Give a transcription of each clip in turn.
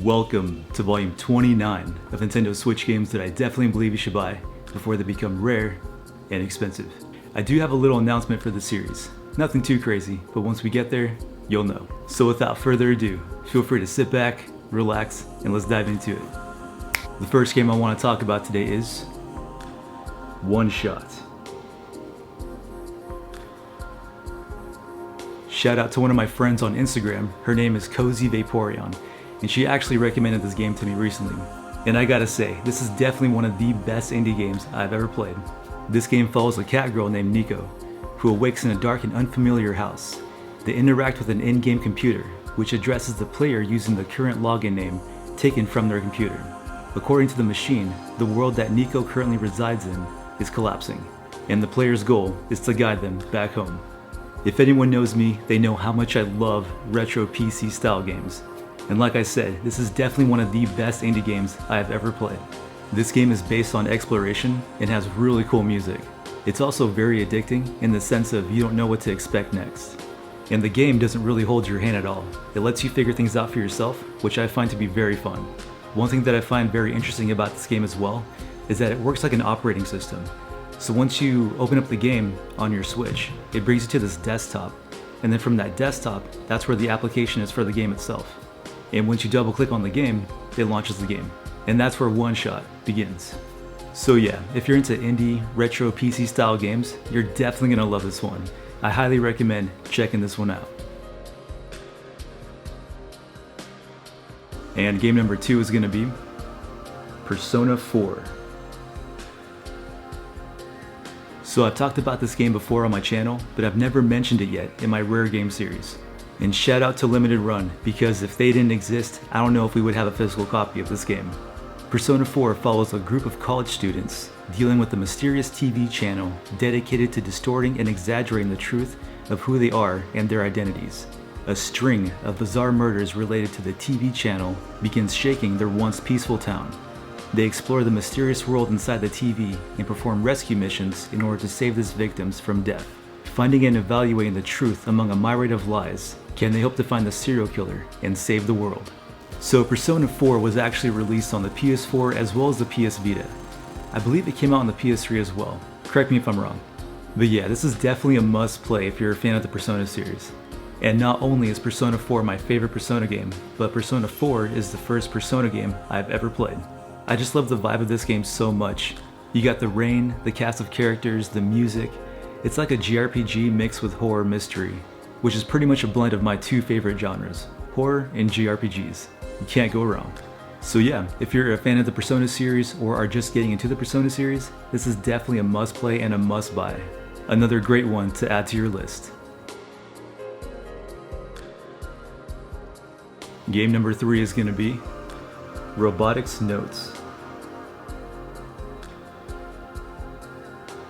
Welcome to volume 29 of Nintendo Switch games that I definitely believe you should buy before they become rare and expensive. I do have a little announcement for the series. Nothing too crazy, but once we get there, you'll know. So without further ado, feel free to sit back, relax, and let's dive into it. The first game I want to talk about today is One Shot. Shout out to one of my friends on Instagram. Her name is Cozy Vaporeon, and she actually recommended this game to me recently. And I gotta say, this is definitely one of the best indie games I've ever played. This game follows a cat girl named Nico, who awakes in a dark and unfamiliar house. They interact with an in-game computer, which addresses the player using the current login name taken from their computer. According to the machine, the world that Nico currently resides in is collapsing, and the player's goal is to guide them back home. If anyone knows me, they know how much I love retro PC style games. And like I said, this is definitely one of the best indie games I have ever played. This game is based on exploration and has really cool music. It's also very addicting in the sense of you don't know what to expect next. And the game doesn't really hold your hand at all. It lets you figure things out for yourself, which I find to be very fun. One thing that I find very interesting about this game as well is that it works like an operating system. So once you open up the game on your Switch, it brings you to this desktop, and then from that desktop, that's where the application is for the game itself. And once you double click on the game, it launches the game. And that's where One Shot begins. So yeah, if you're into indie, retro PC style games, you're definitely gonna love this one. I highly recommend checking this one out. And game number 2 is gonna be Persona 4. So I've talked about this game before on my channel, but I've never mentioned it yet in my rare game series. And shout out to Limited Run, because if they didn't exist, I don't know if we would have a physical copy of this game. Persona 4 follows a group of college students dealing with a mysterious TV channel dedicated to distorting and exaggerating the truth of who they are and their identities. A string of bizarre murders related to the TV channel begins shaking their once peaceful town. They explore the mysterious world inside the TV and perform rescue missions in order to save its victims from death. Finding and evaluating the truth among a myriad of lies, can they hope to find the serial killer and save the world? So Persona 4 was actually released on the PS4 as well as the PS Vita. I believe it came out on the PS3 as well. Correct me if I'm wrong. But yeah, this is definitely a must play if you're a fan of the Persona series. And not only is Persona 4 my favorite Persona game, but Persona 4 is the first Persona game I've ever played. I just love the vibe of this game so much. You got the rain, the cast of characters, the music. It's like a JRPG mixed with horror mystery, which is pretty much a blend of my two favorite genres, horror and JRPGs. You can't go wrong. So yeah, if you're a fan of the Persona series or are just getting into the Persona series, this is definitely a must play and a must buy. Another great one to add to your list. Game number 3 is going to be Robotics Notes.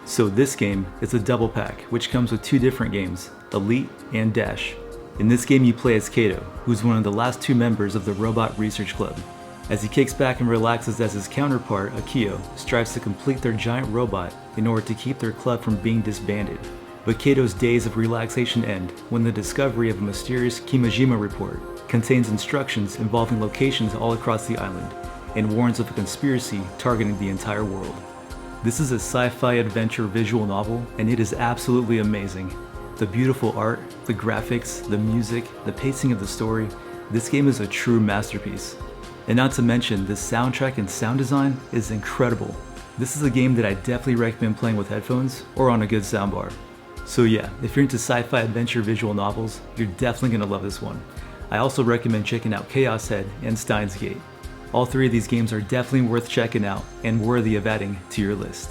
So this game is a double pack, which comes with 2 different games, Elite and Dash. In this game you play as Kato, who's one of the last 2 members of the Robot Research Club. As he kicks back and relaxes as his counterpart, Akio, strives to complete their giant robot in order to keep their club from being disbanded. But Kato's days of relaxation end when the discovery of a mysterious Kimijima report contains instructions involving locations all across the island and warns of a conspiracy targeting the entire world. This is a sci-fi adventure visual novel, and it is absolutely amazing. The beautiful art, the graphics, the music, the pacing of the story, this game is a true masterpiece. And not to mention, the soundtrack and sound design is incredible. This is a game that I definitely recommend playing with headphones or on a good soundbar. So yeah, if you're into sci-fi adventure visual novels, you're definitely gonna love this one. I also recommend checking out Chaos Head and Steins Gate. All 3 of these games are definitely worth checking out and worthy of adding to your list.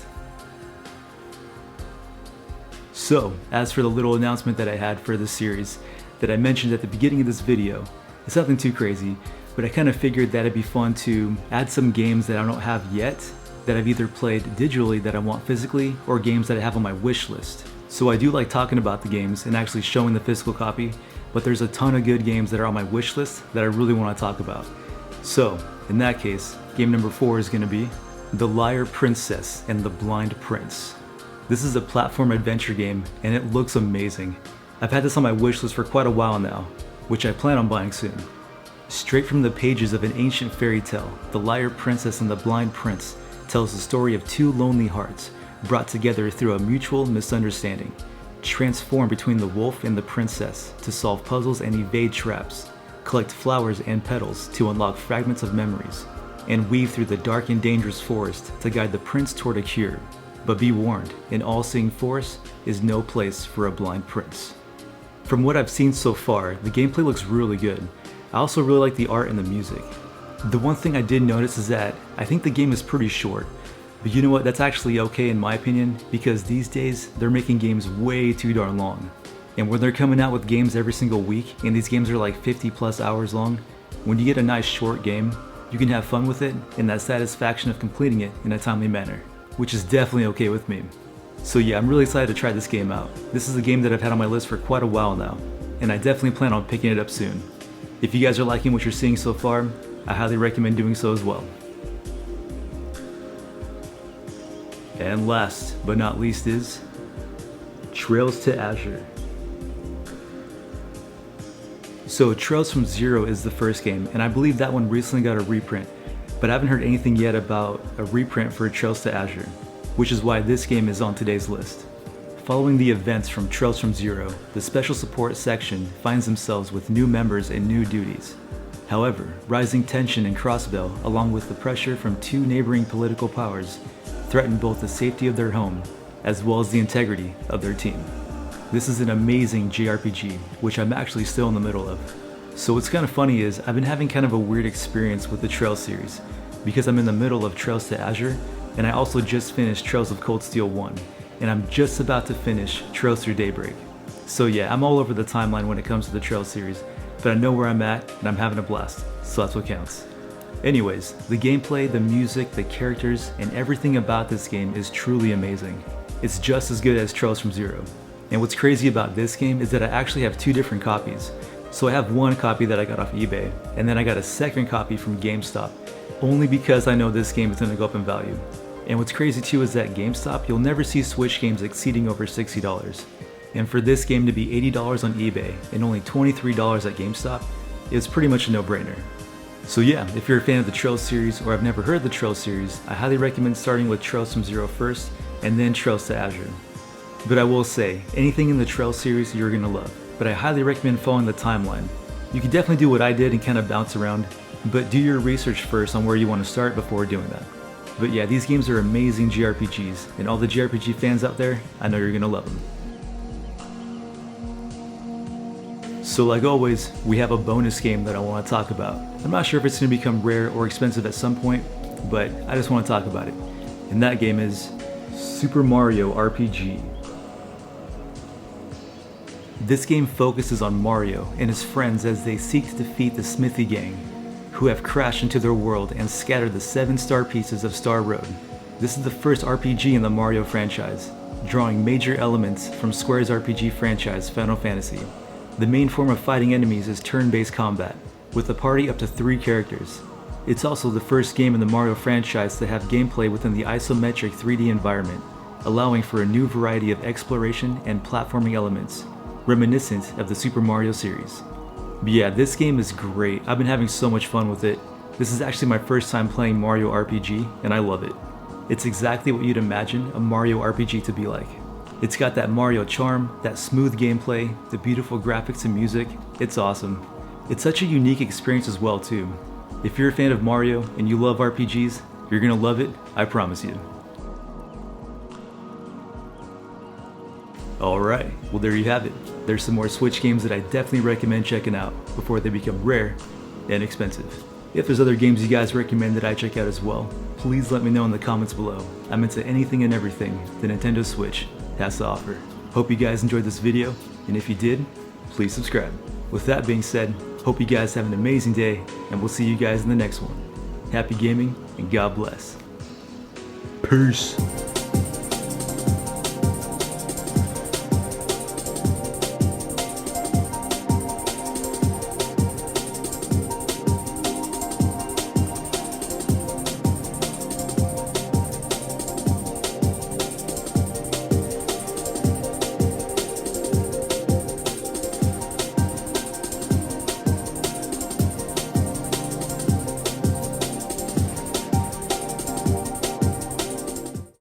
So, as for the little announcement that I had for this series that I mentioned at the beginning of this video, it's nothing too crazy, but I kind of figured that it'd be fun to add some games that I don't have yet, that I've either played digitally that I want physically, or games that I have on my wish list. So I do like talking about the games and actually showing the physical copy, but there's a ton of good games that are on my wish list that I really want to talk about. So, in that case, game number 4 is going to be The Liar Princess and the Blind Prince. This is a platform adventure game and it looks amazing. I've had this on my wish list for quite a while now, which I plan on buying soon. Straight from the pages of an ancient fairy tale, The Liar Princess and the Blind Prince tells the story of two lonely hearts brought together through a mutual misunderstanding, transformed between the wolf and the princess to solve puzzles and evade traps, collect flowers and petals to unlock fragments of memories, and weave through the dark and dangerous forest to guide the prince toward a cure. But be warned, an all-seeing forest is no place for a blind prince. From what I've seen so far, the gameplay looks really good. I also really like the art and the music. The one thing I did notice is that I think the game is pretty short. But you know what, that's actually okay in my opinion, because these days they're making games way too darn long. And when they're coming out with games every single week, and these games are like 50+ hours long, when you get a nice short game, you can have fun with it and that satisfaction of completing it in a timely manner, which is definitely okay with me. So yeah, I'm really excited to try this game out. This is a game that I've had on my list for quite a while now, and I definitely plan on picking it up soon. If you guys are liking what you're seeing so far, I highly recommend doing so as well. And last but not least is Trails to Azure. So Trails from Zero is the first game, and I believe that one recently got a reprint, but I haven't heard anything yet about a reprint for Trails to Azure, which is why this game is on today's list. Following the events from Trails from Zero, the special support section finds themselves with new members and new duties. However, rising tension in Crossbell, along with the pressure from two neighboring political powers, threaten both the safety of their home, as well as the integrity of their team. This is an amazing JRPG, which I'm actually still in the middle of. So what's kind of funny is I've been having kind of a weird experience with the Trails series, because I'm in the middle of Trails to Azure, and I also just finished Trails of Cold Steel 1, and I'm just about to finish Trails Through Daybreak. So yeah, I'm all over the timeline when it comes to the Trails series, but I know where I'm at, and I'm having a blast, so that's what counts. Anyways, the gameplay, the music, the characters, and everything about this game is truly amazing. It's just as good as Trails from Zero. And what's crazy about this game is that I actually have two different copies. So I have one copy that I got off eBay, and then I got a second copy from GameStop, only because I know this game is going to go up in value. And what's crazy too is that GameStop, you'll never see Switch games exceeding over $60. And for this game to be $80 on eBay and only $23 at GameStop, it's pretty much a no-brainer. So yeah, if you're a fan of the Trails series or have never heard of the Trails series, I highly recommend starting with Trails from Zero first and then Trails to Azure. But I will say, anything in the Trails series you're gonna love, but I highly recommend following the timeline. You can definitely do what I did and kind of bounce around, but do your research first on where you want to start before doing that. But yeah, these games are amazing JRPGs, and all the JRPG fans out there, I know you're gonna love them. So like always, we have a bonus game that I want to talk about. I'm not sure if it's going to become rare or expensive at some point, but I just want to talk about it. And that game is Super Mario RPG. This game focuses on Mario and his friends as they seek to defeat the Smithy Gang, who have crashed into their world and scattered the 7 star pieces of Star Road. This is the first RPG in the Mario franchise, drawing major elements from Square's RPG franchise Final Fantasy. The main form of fighting enemies is turn-based combat, with a party up to 3 characters. It's also the first game in the Mario franchise to have gameplay within the isometric 3D environment, allowing for a new variety of exploration and platforming elements, reminiscent of the Super Mario series. But yeah, this game is great. I've been having so much fun with it. This is actually my first time playing Mario RPG, and I love it. It's exactly what you'd imagine a Mario RPG to be like. It's got that Mario charm, that smooth gameplay, the beautiful graphics and music. It's awesome. It's such a unique experience as well too. If you're a fan of Mario and you love RPGs, you're gonna love it, I promise you. Alright, well there you have it. There's some more Switch games that I definitely recommend checking out before they become rare and expensive. If there's other games you guys recommend that I check out as well, please let me know in the comments below. I'm into anything and everything the Nintendo Switch has to offer. Hope you guys enjoyed this video, and if you did, please subscribe. With that being said, hope you guys have an amazing day, and we'll see you guys in the next one. Happy gaming, and God bless. Peace.